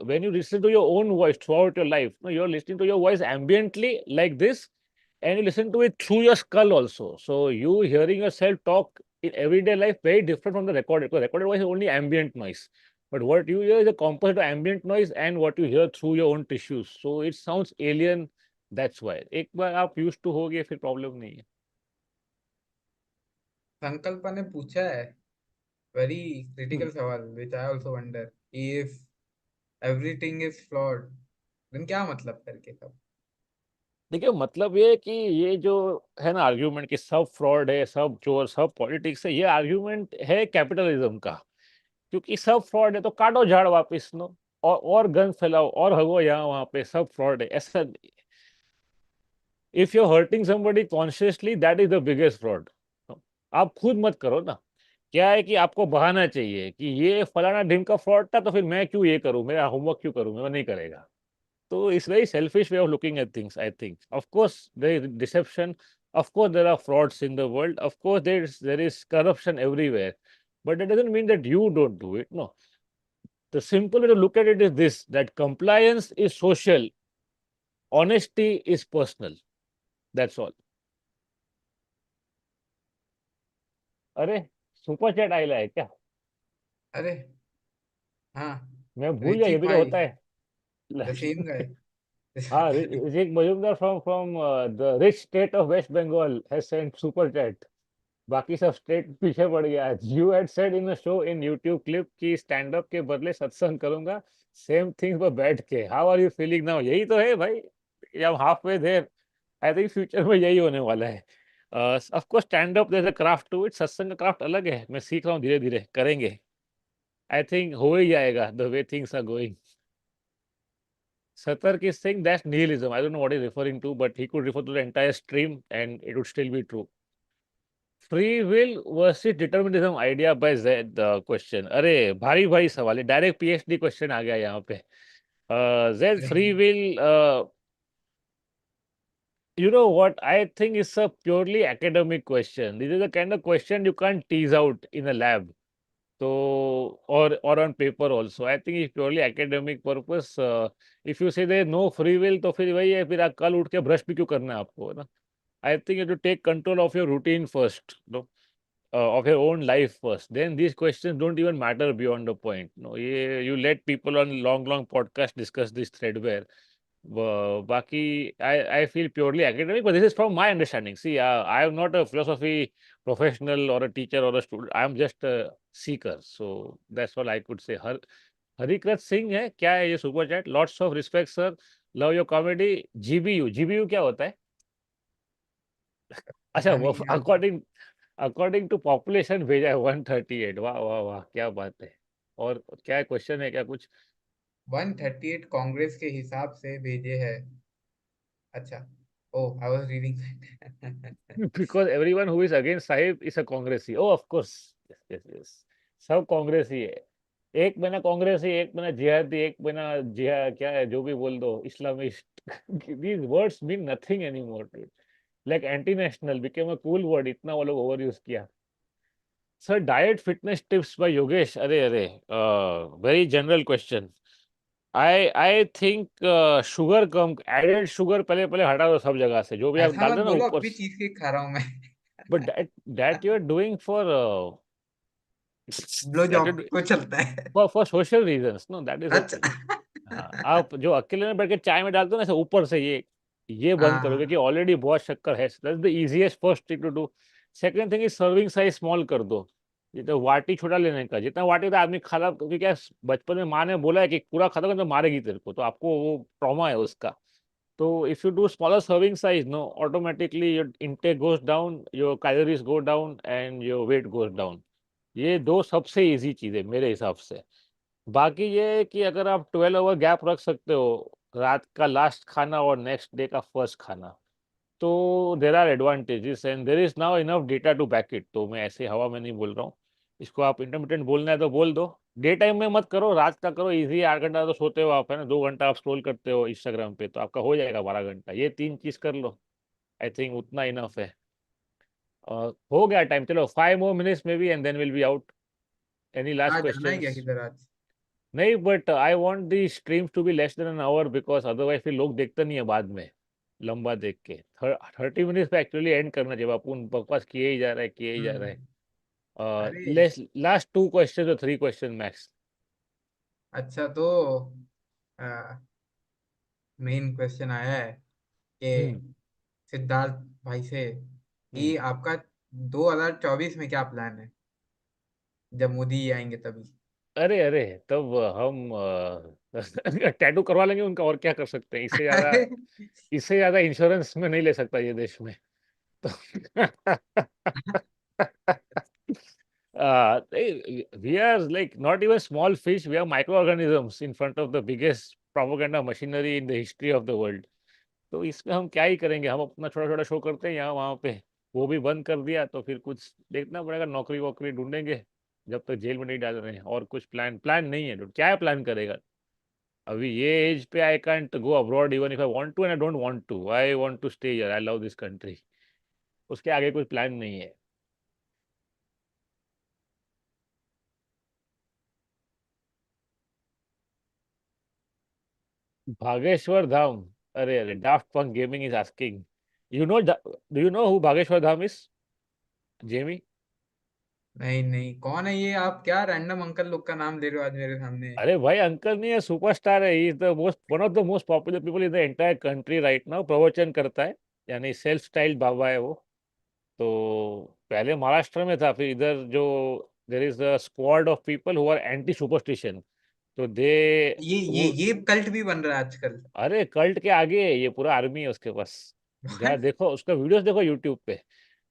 When you listen to your own voice throughout your life, no, you're listening to your voice ambiently like this, and you listen to it through your skull also. So you hearing yourself talk in everyday life very different from the recorded. Because recorded voice is only ambient noise, but what you hear is a composite of ambient noise and what you hear through your own tissues. So it sounds alien. That's why. एक बार आप used to हो गए फिर problem नहीं है. संकल्प ने पूछा है वेरी हम्म. क्रिटिकल सवाल which I also wonder if everything is flawed then क्या मतलब करके सब. देखिए, मतलब ये है कि ये जो है ना आर्ग्यूमेंट कि सब फ्रॉड है, सब चोर, सब पॉलिटिक्स है, ये आर्ग्यूमेंट है कैपिटलिज्म का. क्योंकि सब फ्रॉड है तो काटो झाड़ वापिस नो, और गन फैलाओ और हगो यहाँ वहां पे, सब फ्रॉड है ऐसा. If you are hurting somebody consciously, that is the biggest fraud. आप खुद मत करो ना. क्या है कि आपको बहाना चाहिए कि ये फलाना ढिमका फ्रॉड था, तो फिर मैं क्यों ये करूं, मेरा होमवर्क क्यों करूं, मैं नहीं करेगा. So it's very selfish way of looking at things, I think. Of course, there is deception. Of course, there are frauds in the world. Of course, there is corruption everywhere. But that doesn't mean that you don't do it. No. The simple way to look at it is this: that compliance is social, honesty is personal. That's all. अरे, super chat आइला है क्या? अरे हाँ. मैं भूल गया Richie ये भी तो पाई होता है. The same guy. हाँ, Hrithik Majumdar from the rich state of West Bengal has sent super chat. बाकी सब स्ट्रेट पीछे पड़ गया। You had said in a show in YouTube clip कि स्टैंड अप के बदले सत्संग करूंगा, सेम थिंग पर बैठ के। How are you feeling now? यही तो है भाई, हम half way there. I think future में यही होने वाला है। Of course stand up there a craft to it, सत्संग का क्राफ्ट अलग है, मैं सीख रहा हूँ, धीरे धीरे करेंगे। आई थिंक हो ही जाएगा the way things are going. Satark is saying that's nihilism. I don't know what he's referring to, but he could refer to the entire stream and it would still be true. Free will versus determinism idea by Z question. अरे भारी भारी सवाल है, direct PhD question आ गया यहाँ पे। Z अरे free will, you know what, I think it's a purely academic question. This is a kind of question you can't tease out in a lab. So, or on paper also, I think it's purely academic purpose. If you say there is no free will, तो फिर वही है, फिर आप कल उठ के brush भी क्यों करना है आपको, है ना? I think you have to take control of your routine first, no? Of your own life first. Then these questions don't even matter beyond a point. No, you let people on long podcast discuss this threadbare. Baki, I feel purely academic, but this is from my understanding. See, I am not a philosophy professional or a teacher or a student. I am just a seeker. So that's all I could say. हरिकृत Singh है क्या है ये super chat? Lots of respect sir, love your comedy. GBU, GBU क्या होता है? अच्छा, पता वो नहीं यार। अकॉर्डिंग अकॉर्डिंग टू पॉपुलेशन भेजा है 138। वाह वाह वाह, क्या बात है। और क्या क्वेश्चन है क्या कुछ? 138 कांग्रेस के हिसाब से भेजे है। अच्छा। Oh I was reading. Because everyone who is against Sahib is a कांग्रेसी। Oh of course, yes yes yes, सब कांग्रेसी है। एक महीना कांग्रेसी, एक महीना जिहादी, एक महीना जिहा क्या है जो भी बोल दो, Islamist. These words mean nothing any more. Like anti national became a cool word, इतना वो लोग ओवर यूज किया। Sir diet fitness tips by Yogesh. अरे अरे, very general question. I think sugar कम, एडेड शुगर पहले पहले हटा दो सब जगह से, जो भी आप ऐसा डाल मत दो ना बोलो, अब ऊपर। भी चीज केक खा रहा हूँ मैं। But that you are doing for blow that job को चलता है। For social reasons, no that is अच्छा। ओके। हाँ, आप जो अकेले में बैठ के चाय में डालते हो ना ऐसे ऊपर से, ये बंद करो, क्योंकि हाँ। ऑलरेडी बहुत शक्कर है। That's the easiest first thing to do. Second thing is serving size small कर दो। ये तो वाटी छोटा लेने का, जितना वाटी होता है आदमी खाला, क्योंकि क्या बचपन में माँ ने बोला है कि पूरा खाता तो मारेगी तेरे को, तो आपको वो ट्रॉमा है उसका। तो if you do smaller serving size, no, automatically your intake goes down, your calories go down and your weight goes down. ये दो सबसे इजी चीज है मेरे हिसाब से। बाकी ये है कि अगर आप 12 आवर गैप रख सकते हो, रात का लास्ट खाना और नेक्स्ट डे का फर्स्ट खाना, तो there are advantages and there is now enough data to back it. तो मैं ऐसे हवा में नहीं बोल रहा हूँ, इसको आप इंटरमीडिएट बोलना है तो बोल दो। डे टाइम में मत करो, रात का करो, इजी। 8 घंटा तो सोते हो आप, है ना, 2 घंटा आप स्क्रॉल करते हो इंस्टाग्राम पे, तो आपका हो जाएगा 12 घंटा। ये तीन चीज कर लो, आई थिंक उतना इनफ है। हो गया टाइम, चलो 5 more minutes maybe and then will be out. Any last आज जाना है क्या क्वेश्चंस? किधर आज? नहीं, but I want the streams to be less than an hour, because otherwise फिर लोग देखते नहीं है बाद में लंबा देख के। 30 मिनट्स पे एक्चुअली एंड करना चाहिए, अपन बकवास किए ही जा रहा है, किए ही जा रहा हम्म। है। अरे लेस, लास्ट 2 क्वेश्चन और 3 क्वेश्चन मैक्स। अच्छा, तो मेन क्वेश्चन आया है हम्म। कि सिद्धार्थ भाई से हम्म। कि आपका 2024 में क्या प्लान है, जब मोदी आएंगे तभी। अरे अरे, तब हम टैटू करवा लेंगे उनका, और क्या कर सकते हैं इससे ज्यादा। अरे इससे ज्यादा इंश्योरेंस में नहीं ले सकता ये देश में। तो we are like not even small fish, we are microorganisms in front of the biggest propaganda machinery in the history of the world. तो इसमें हम क्या ही करेंगे, हम अपना छोटा छोटा शो करते हैं यहाँ वहाँ पे। वो भी बंद कर दिया तो फिर कुछ देखना पड़ेगा, नौकरी वोकरी ढूंढेंगे, जब तक जेल में नहीं डाल रहे हैं। और कुछ प्लान प्लान नहीं है dude। क्या प्लान करेगा अभी ये एज पे? I can't go abroad even if I want to, and I don't want to, I want to stay here, I love this country. उसके आगे कुछ प्लान नहीं है। भागेश्वर धाम, अरे अरे, डाफ्ट पंक gaming is asking, you know, do you know who Bhageshwar Dham is, Jamie? नहीं नहीं, कौन है ये? आप क्या रैंडम अंकल लोग का नाम ले रहे हो आज मेरे सामने? अरे भाई, अंकल नहीं है, सुपरस्टार है। He is the most, one of the most popular people in the entire country right now. प्रवचन करता है, यानी सेल्फ स्टाइल बाबा है वो। तो पहले महाराष्ट्र में था, फिर इधर जो there is a squad of people who are anti superstition, तो दे वो ये कल्ट भी बन रहा है आजकल। अरे कल्ट के आगे है, ये पूरा आर्मी है उसके पास। जहाँ देखो उसका वीडियोस देखो यूट्यूब पे,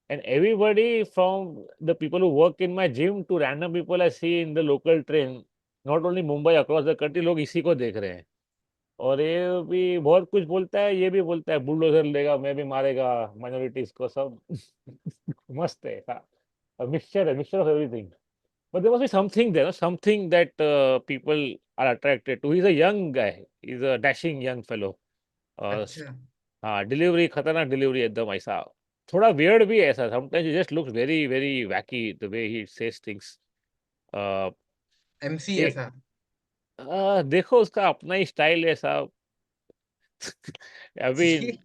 and everybody from the people who work in my gym to random people I see in the local train, not only Mumbai, across the country, लोग इसी को देख रहे हैं। और ये भी बहुत कुछ बोलता है, ये भी बोलता है बुलडोजर लेगा, मैं भी मारेगा माइनॉरिटीज को सब। मस्त है, हाँ, मिक्सचर है, mixture of everything. But there must be something there, no? Something that people are attracted to. He's a young guy. He's a dashing young fellow. अच्छा। हाँ, डिलीवरी खतरनाक डिलीवरी एकदम ऐसा, थोड़ा वियर्ड भी है ऐसा, sometimes he just looks very very वैकी the way he says things. MC एक ऐसा। देखो उसका अपना ही स्टाइल है साहब। I ये mean,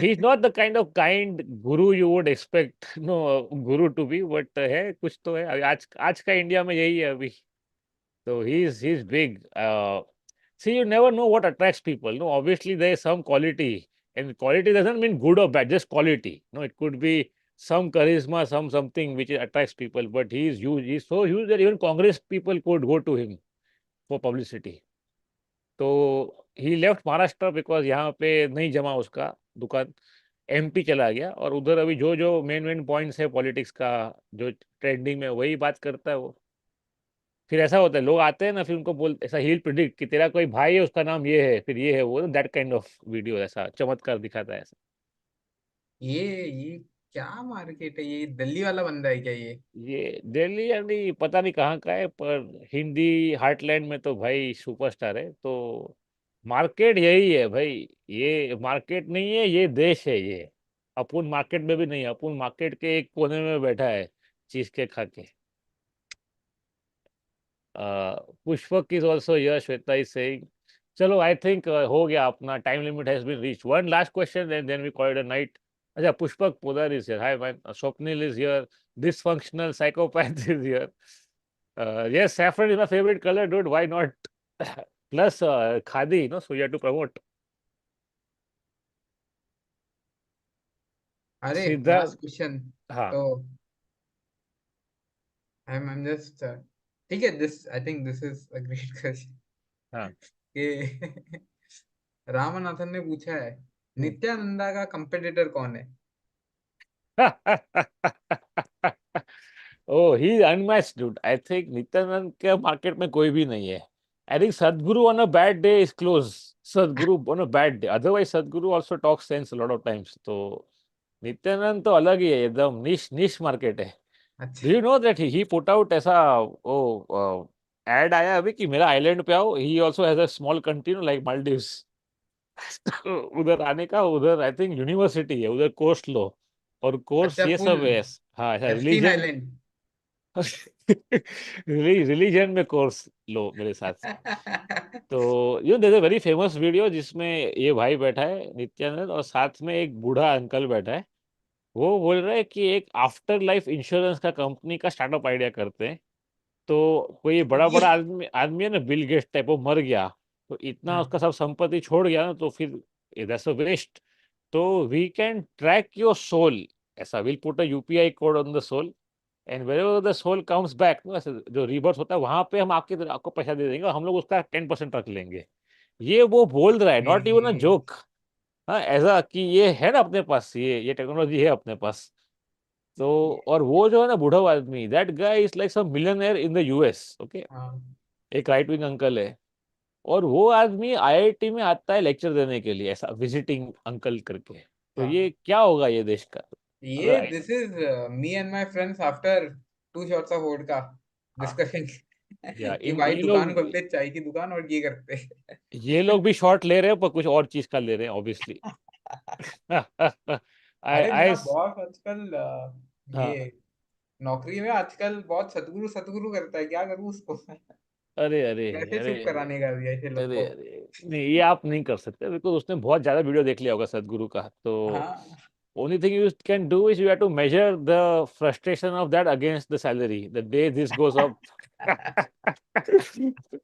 he's not the kind guru you would expect, no, guru to be, but है कुछ तो है। अभी आज आज का इंडिया में यही है अभी। So he's big. See, you never know what attracts people. No, obviously there is some quality, and quality doesn't mean good or bad, just quality. No, it could be some charisma, some something which attracts people. But he's huge. He's so huge that even Congress people could go to him for publicity. तो ही left Maharashtra because यहाँ पे नहीं जमा उसका दुकान, MP चला गया, और उधर अभी जो जो मेन मेन पॉइंट्स है पॉलिटिक्स का, जो ट्रेंडिंग में वही बात करता है वो। फिर ऐसा होता है, लोग आते हैं ना, फिर उनको बोल ऐसा हील प्रिडिक्ट कि तेरा कोई भाई है उसका नाम ये है, फिर ये है वो, दैट काइंड ऑफ वीडियो, ऐसा चमत्कार दिखाता है ऐसा। ये क्या मार्केट है, ये दिल्ली वाला बंदा है क्या ये? ये दिल्ली यानी पता नहीं कहाँ का है, पर हिंदी हार्टलैंड में तो भाई सुपरस्टार है। तो मार्केट यही है भाई, ये मार्केट नहीं है, ये देश है ये। अपुन मार्केट में भी नहीं, अपुन मार्केट के एक कोने में बैठा है चीज के खा के। Pushpak is also here, Shweta is saying. चलो आई थिंक हो गया अपना, time limit has been reach. One last question and then we call it a night. अच्छा, Pushpak Poddar is here, hi man. Swapnil is here, dysfunctional psychopath is here. Yes, saffron is my favorite color, dude. Why not? Plus, khadi, no, so you have to promote. अरे Siddharth, last question. हाँ, तो I am just, ठीक है, this I think this is a great question. हाँ, कि रामनाथन ने पूछा है, हम्म। नित्यानंदा का कंपेटिटर कौन है? Oh, he's unmatched, dude. I think Nityanand के मार्केट में कोई भी नहीं है। I think Sadhguru on a bad day is close. Sadhguru on a bad day. Otherwise, Sadhguru also talks sense a lot of times. तो नित्यानंद तो अलग ही है, एकदम निश निश मार्केट है। अच्छा। Do you know that he put out ऐसा वो एड आया अभी कि मेरा आइलैंड पे आओ, he also has a small country like Maldives. उधर आने का, उधर आई थिंक यूनिवर्सिटी है, उधर कोर्स लो, और कोर्स अच्छा, ये फुल सब है। हाँ, ऐसा एप्स्टीन रिलीजन। आइलैंड। रिलीजन में कोर्स लो मेरे साथ। तो you there a very famous video जिसमें ये भाई बैठा है नित्यानंद, और साथ में एक बूढ़ा अंकल बैठा है। वो बोल रहा है कि एक आफ्टर लाइफ इंश्योरेंस का कंपनी का स्टार्टअप आइडिया करते हैं। तो कोई बड़ा ये। बड़ा आदमी आदमी है ना, बिल गेट्स टाइप, वो मर गया, तो इतना हाँ। उसका सब संपत्ति छोड़ गया ना, तो फिर दैट्स अ वेस्ट। तो we can track your soul, ऐसा will put a UPI code on the soul, and wherever the soul comes back, ऐसे जो रिबर्थ होता है वहां पे हम आपको पैसा दे देंगे, और हम लोग उसका 10% रख लेंगे। ये वो बोल रहा है, नॉट इवन अ जोक। हाँ, ऐसा कि ये है ना अपने पास, ये टेक्नोलॉजी है अपने पास। तो और वो जो है ना बूढ़ा आदमी, that guy is like some millionaire in the US, okay. हाँ। एक राइट विंग अंकल है, और वो आदमी आईआईटी में आता है लेक्चर देने के लिए, ऐसा विजिटिंग अंकल करके। तो ये हाँ। क्या होगा ये देश का? ये अगर this is me and my friends after 2 shots of vodka हाँ, डिस्कशन। या कि इन भाई ये लोग दुकान खोलते, चाय की दुकान, और ये करते। ये लोग भी शॉर्ट ले रहे हैं, पर कुछ और चीज का ले रहे हैं ऑब्वियसली। आई अरे आई मेरा बॉस आजकल हाँ, ये नौकरी में आजकल बहुत सतगुरु सतगुरु करता है, क्या करूँ उसको? अरे अरे कैसे अरे चुप कराने का भी ऐसे लोग अरे को? अरे, नहीं ये आप नहीं कर सकते, बिकॉज उसने बहुत ज्यादा वीडियो देख लिया होगा सदगुरु का। तो हाँ। only thing you can do is you have to measure the frustration of that against the salary. The day this goes up,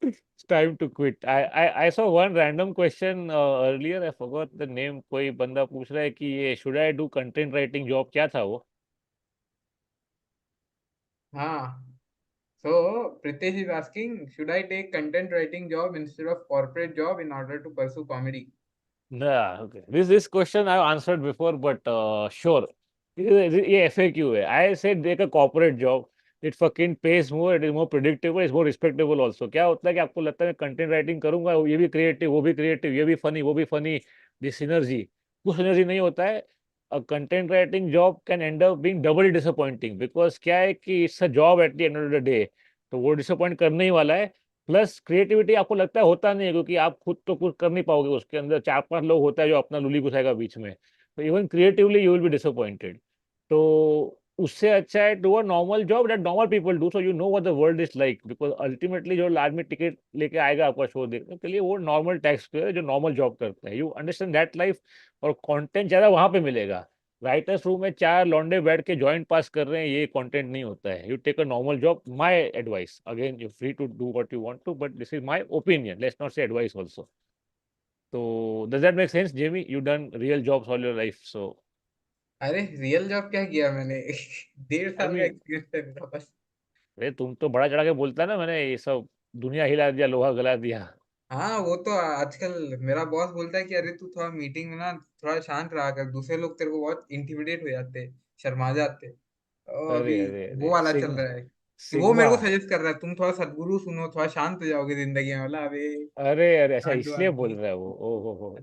it's time to quit. I saw one random question earlier. I forgot the name. कोई बंदा पूछ रहा है कि ये should I do content writing job, क्या था वो? हाँ. So Pritesh is asking, should I take content writing job instead of corporate job in order to pursue comedy? Yeah, okay. This question I've answered before, but sure. ये FAQ है. I said take a corporate job. It fucking pays more. It is more predictable. It's more respectable also. क्या होता है कि आपको लगता है मैं कंटेंट राइटिंग करूंगा, ये भी क्रिएटिव, वो भी क्रिएटिव, ये भी फनी, वो भी फनी. दिस सिनर्जी, वो सिनर्जी नहीं होता है. Content writing job can and up being double disappointing, because क्या है कि it's a job at the end of the day. तो वो डिसअपॉइंट करने ही वाला है. प्लस क्रिएटिविटी आपको लगता है होता नहीं है, क्योंकि आप खुद तो कुछ कर नहीं पाओगे, उसके अंदर चार पांच लोग होता है जो अपना लुली घुसाएगा बीच में. तो even creatively you will be disappointed. तो उससे अच्छा है do a normal job that normal people do, so you know what the world is like, because ultimately जो आदमी टिकट लेके आएगा आपका शो देखने के लिए वो नॉर्मल टैक्स पे है जो नॉर्मल जॉब करते हैं. You understand that life. और कंटेंट ज्यादा वहां पे मिलेगा. राइटर्स रूम में चार लौंडे बैठ के जॉइंट पास कर रहे हैं, ये कंटेंट नहीं होता है. You take a normal job. My advice again, you free to do what you want to, but this is my opinion, let's not say advice also. तो does that make sense Jamie? You done real jobs all your life, so अरे real job क्या किया मैंने? 1.5 साल आई का mean, experience है मेरा बस. अरे तुम तो बड़ा चढ़ा के बोलता है ना, मैंने ये सब दुनिया हिला दिया, लोहा गला दिया. हाँ वो तो आजकल मेरा बॉस बोलता है कि अरे तू थोड़ा मीटिंग में ना थोड़ा शांत रहा कर, दूसरे लोग तेरे को बहुत इंटिमिडेट हो जाते, शर्मा जाते. तो अरे अभी अरे वो अरे, वाला चल सिग्मा, रहा है कि वो मेरे सिग्मा. को सजेस्ट कर रहा है तुम थोड़ा सदगुरु सुनो, थोड़ा शांत हो जाओगे जिंदगी में. बोला अबे अरे अरे, अच्छा कांडू इसलिए बोल आदमी. रहा है वो. ओ हो.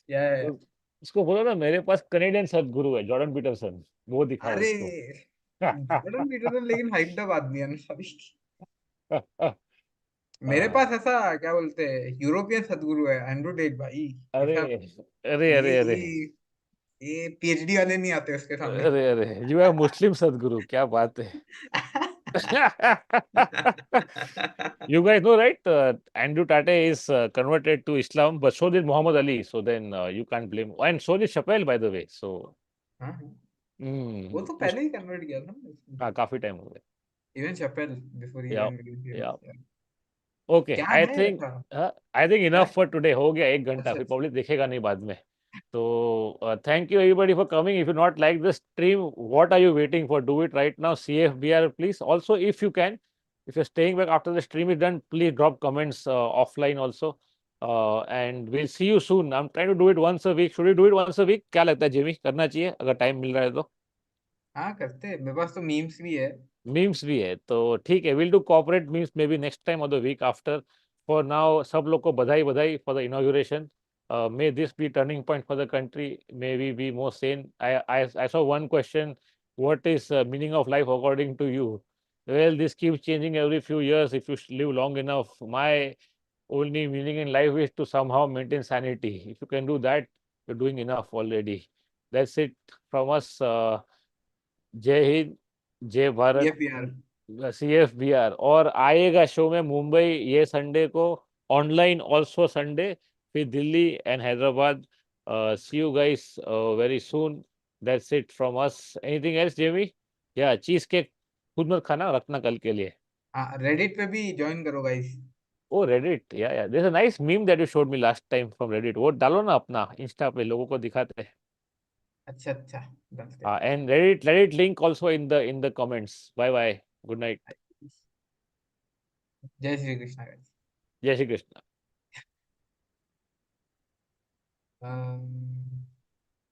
क्या है? तो उसको बोलो ना, मेरे पास कनेडियन सदगुरु है, जॉर्डन पीटरसन, वो दिखाओ अरे उसको. जॉर्डन पीटरसन लेकिन हाइप्ड अप आदमी है ना अभी. मेरे पास ऐसा क्या बोलते हैं यूरोपियन सदगुरु है, एंड्रू टेट भाई. अरे ऐसा अरे ये अरे अरे ये PhD वाले नहीं आते उसके सामने. अरे अरे, यू आर मुस्लिम सदगुरु, क्या बात है. You guys know, right? Andrew Tate is converted to Islam, but so did Muhammad Ali. So then you can't blame. And so did Chappelle, by the way. So हाँ हाँ, वो हम्म, तो उस पहले ही कन्वर्ट किया था. हाँ, काफी टाइम हो गया. इवन चपेल बिफोर ही या वेंट या फेमस. ओके, क्या आई है थिंक, ऐसा? आई थिंक क्या? Enough for today. हो गया 1 घंटा, अच्छा फिर अच्छा. पब्लिक देखेगा नहीं बाद में. तो thank you everybody for coming. If you not like the stream, what are you waiting for? Do it right now. CFBR please also, if you can. If you're staying back after the stream is done, please drop comments offline also. And we'll see you soon. I'm trying to do it once a week. Should we do it once a week? क्या लगता है Jamie, करना चाहिए अगर time मिल रहा है तो? हाँ करते हैं, मेरे पास तो मीम्स भी है. मीम्स भी है तो ठीक है, will do corporate memes may be next time और the week after. For now सब लोग को बधाई बधाई for the inauguration. May this be turning point for the country. May we be more sane. I saw one question, what is meaning of life according to you? Well, this keeps changing every few years if you live long enough. My only meaning in life is to somehow maintain sanity. If you can do that, you're doing enough already. That's it from us. जय हिंद, जय Bharat. CFPR. CFBR. और आएगा show में मुंबई ये Sunday को, online also Sunday, फिर Delhi and Hyderabad. See you guys very soon. That's it from us. Anything else Jamie? या cheese cake खुद मत खाना, रखना कल के लिए. हाँ रेडिट पे भी ज्वाइन करो गाइस. ओ रेडिट, या there is a nice meme that you showed me last time from Reddit. वो डालो ना अपना इंस्टा पे, लोगों को दिखाते हैं. अच्छा अच्छा, डालते हाँ, डालते. And Reddit link also in the comments. Bye bye, good night. जय श्री कृष्णा जय श्री कृष्ण. गाइस.